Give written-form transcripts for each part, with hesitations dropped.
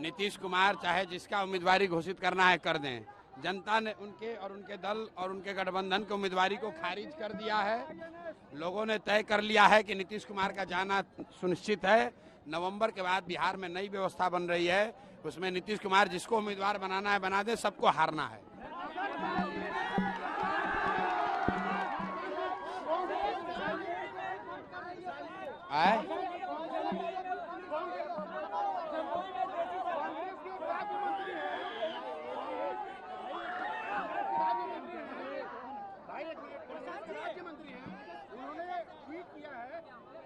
नीतीश कुमार चाहे जिसका उम्मीदवारी घोषित करना है कर दें। जनता ने उनके और उनके दल और उनके गठबंधन के उम्मीदवारी को खारिज कर दिया है। लोगों ने तय कर लिया है कि नीतीश कुमार का जाना सुनिश्चित है। नवंबर के बाद बिहार में नई व्यवस्था बन रही है, उसमें नीतीश कुमार जिसको उम्मीदवार बनाना है बना दे, सबको हारना है। राज्यमंत्री हैं, उन्होंने ट्वीट किया है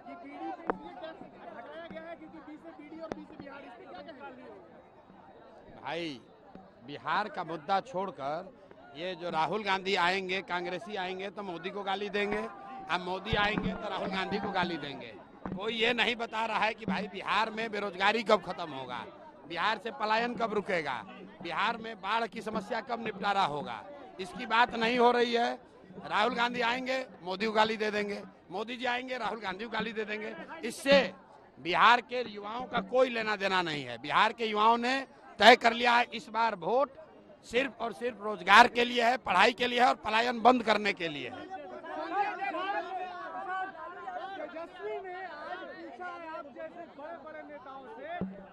कि बीडी पे इसलिए टैक्स हटाया गया है क्योंकि बी से बीडी और बी से बिहार, इस पे क्या कहेंगे? भाई, बिहार का मुद्दा छोड़कर ये जो राहुल गांधी आएंगे, कांग्रेसी आएंगे तो मोदी को गाली देंगे, अब मोदी आएंगे तो राहुल गांधी को गाली देंगे। कोई ये नहीं बता रहा है कि भाई बिहार में बेरोजगारी कब खत्म होगा, बिहार से पलायन कब रुकेगा, बिहार में बाढ़ की समस्या कब निपटारा होगा, इसकी बात नहीं हो रही है। राहुल गांधी आएंगे, मोदी को गाली दे देंगे, मोदी जी आएंगे, राहुल गांधी को गाली दे देंगे। इससे बिहार के युवाओं का कोई लेना देना नहीं है। बिहार के युवाओं ने तय कर लिया है इस बार वोट सिर्फ और सिर्फ रोजगार के लिए है, पढ़ाई के लिए है और पलायन बंद करने के लिए है। तेजस्वी ने आज पूछा है आप जैसे बड़े बड़े नेताओं से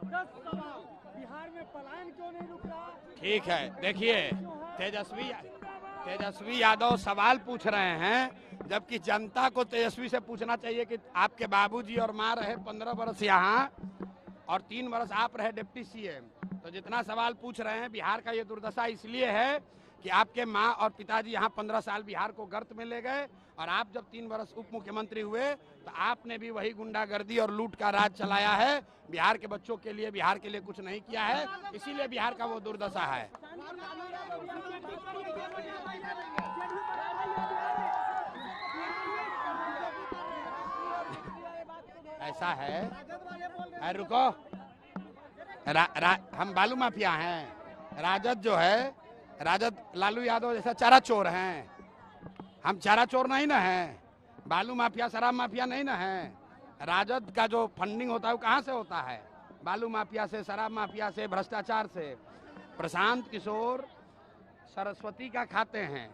10 सवाल, बिहार में पलायन क्यों नहीं रुक रहा? ठीक है, देखिए तेजस्वी यादव सवाल पूछ रहे हैं, जबकि जनता को तेजस्वी से पूछना चाहिए कि आपके बाबूजी और माँ रहे 15 वर्ष यहाँ और 3 वर्ष आप रहे डिप्टी सीएम, तो जितना सवाल पूछ रहे हैं, बिहार का ये दुर्दशा इसलिए है कि आपके माँ और पिताजी यहाँ 15 साल बिहार को गर्त में ले गए और आप जब 3 वर्ष उप मुख्यमंत्री हुए तो आपने भी वही गुंडागर्दी और लूट का राज चलाया है। बिहार के बच्चों के लिए, बिहार के लिए कुछ नहीं किया है, इसीलिए बिहार का वो दुर्दशा है। ऐसा है रुको, हम बालू माफिया हैं। राजद जो है, राजद लालू यादव जैसा चारा चोर हैं। हम चारा चोर नहीं ना हैं, बालू माफिया शराब माफिया नहीं ना हैं। राजद का जो फंडिंग होता है वो कहाँ से होता है? बालू माफिया से, शराब माफिया से, भ्रष्टाचार से। प्रशांत किशोर सरस्वती का खाते हैं,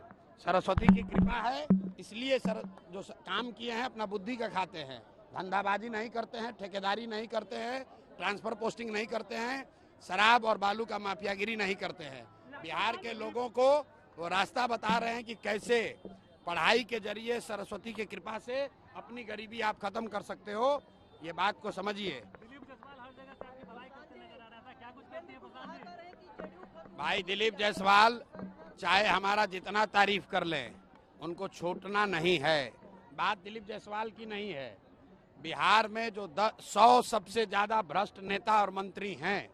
सरस्वती की कृपा है, इसलिए जो काम किए हैं अपना बुद्धि का खाते हैं। धंधाबाजी नहीं करते हैं, ठेकेदारी नहीं करते हैं, ट्रांसफर पोस्टिंग नहीं करते हैं, शराब और बालू का माफियागिरी नहीं करते हैं। बिहार के लोगों को वो रास्ता बता रहे हैं कि कैसे पढ़ाई के जरिए सरस्वती की कृपा से अपनी गरीबी आप खत्म कर सकते हो। ये बात को समझिए। भाई दिलीप जायसवाल चाहे हमारा जितना तारीफ कर लें, उनको छोड़ना नहीं है। बात दिलीप जायसवाल की नहीं है। बिहार में जो 100 सबसे ज्यादा भ्रष्ट नेता और मंत्री हैं,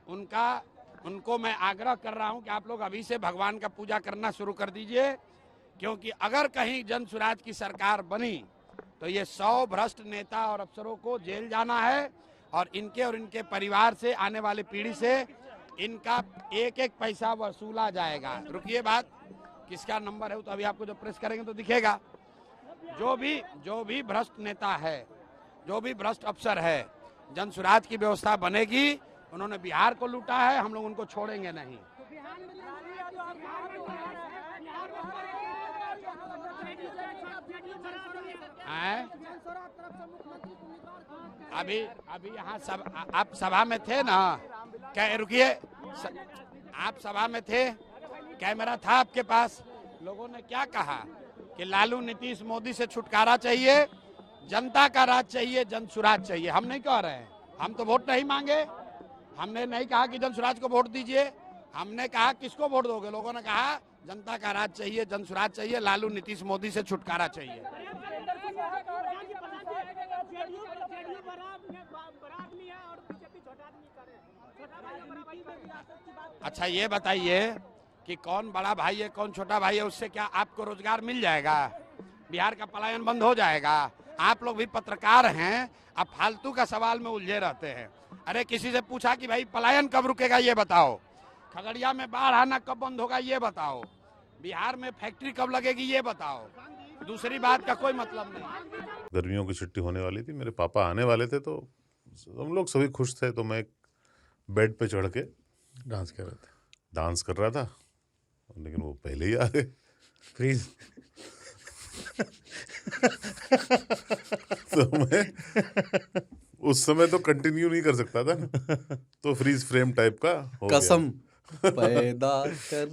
उनको मैं आग्रह कर रहा हूं कि आप लोग अभी से भगवान का पूजा करना शुरू कर दीजिए, क्योंकि अगर कहीं जन सुराज की सरकार बनी तो ये 100 भ्रष्ट नेता और अफसरों को जेल जाना है और इनके परिवार से, आने वाली पीढ़ी से इनका एक एक पैसा वसूला जाएगा। रुकिए, बात किसका नंबर है तो अभी आपको जब प्रेस करेंगे तो दिखेगा। जो भी भ्रष्ट नेता है, जो भी भ्रष्ट अफसर है, जन सुराज की व्यवस्था बनेगी। उन्होंने बिहार को लूटा है, हम लोग उनको छोड़ेंगे नहीं। अभी यहाँ सब आप सभा में थे ना? क्या रुकिए, आप सभा में थे, कैमरा था आपके पास। लोगों ने क्या कहा कि लालू नीतीश मोदी से छुटकारा चाहिए, जनता का राज चाहिए, जन सुराज चाहिए। हम नहीं कह रहे हैं, हम तो वोट नहीं मांगे। हमने नहीं कहा कि जन सुराज को वोट दीजिए, हमने कहा किसको वोट दोगे? लोगों ने कहा जनता का राज चाहिए, जन सुराज चाहिए, लालू नीतीश मोदी से छुटकारा चाहिए। अच्छा ये बताइए कि कौन बड़ा भाई है कौन छोटा भाई है, उससे क्या आपको रोजगार मिल जाएगा? बिहार का पलायन बंद हो जाएगा? आप लोग भी पत्रकार हैं, आप फालतू का सवाल में उलझे रहते हैं। अरे किसी से पूछा कि भाई पलायन कब रुकेगा ये बताओ, खगड़िया में बाढ़ आना कब बंद होगा ये बताओ, बिहार में फैक्ट्री कब लगेगी ये बताओ, दूसरी बात का कोई मतलब नहीं। गर्मियों की छुट्टी होने वाली थी, मेरे पापा आने वाले थे, तो हम लोग सभी खुश थे। तो मैं बेड पे चढ़ के डांस कर रहे थे, डांस कर रहा था, लेकिन वो पहले ही आ गए। फ्रीज। तो मैं उस समय तो कंटिन्यू नहीं कर सकता था ना, तो फ्रीज फ्रेम टाइप का हो गया। कसम पैदा कर